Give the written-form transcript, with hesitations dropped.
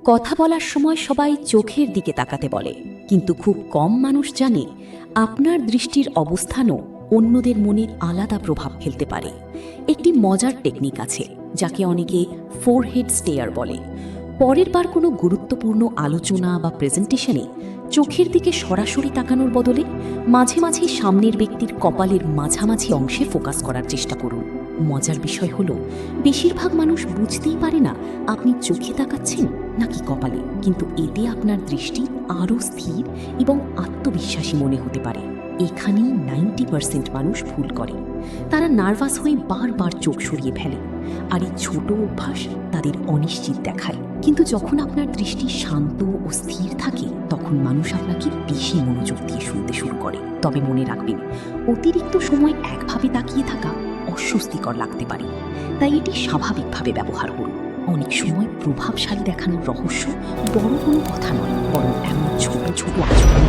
কথা বলার সময় সবাই চোখের দিকে তাকাতে বলে, কিন্তু খুব কম মানুষ জানে আপনার দৃষ্টির অবস্থানও অন্যদের মনে আলাদা প্রভাব ফেলতে পারে। একটি মজার টেকনিক আছে যাকে অনেকে ফোরহেড স্টেয়ার বলে। পরের বার কোনো গুরুত্বপূর্ণ আলোচনা বা প্রেজেন্টেশনে চোখের দিকে সরাসরি তাকানোর বদলে মাঝে মাঝে সামনের ব্যক্তির কপালের মাঝামাঝি অংশে ফোকাস করার চেষ্টা করুন। মজার বিষয় হলো, বেশিরভাগ মানুষ বুঝতেই পারে না আপনি চোখে তাকাচ্ছেন নাকি কপালে, কিন্তু এতে আপনার দৃষ্টি আরও স্থির এবং আত্মবিশ্বাসী মনে হতে পারে। এখানেই 90% মানুষ ভুল করে। তারা নার্ভাস হয়ে বারবার চোখ সরিয়ে ফেলে, আর এই ছোট অভ্যাস তাদের অনিশ্চিত দেখায়। কিন্তু যখন আপনার দৃষ্টি শান্ত ও স্থির থাকে, তখন মানুষ আপনাকে বেশি মনোযোগ দিয়ে শুনতে শুরু করে। তবে মনে রাখবেন, অতিরিক্ত সময় একভাবে তাকিয়ে থাকা অস্বস্তিকর লাগতে পারে, তাই এটি স্বাভাবিকভাবে ব্যবহার করুন। অনেক সময় প্রভাবশালী দেখানোর রহস্য বড় কোনো কথা নয়, বরং এমন ছোট ছোট আচরণ।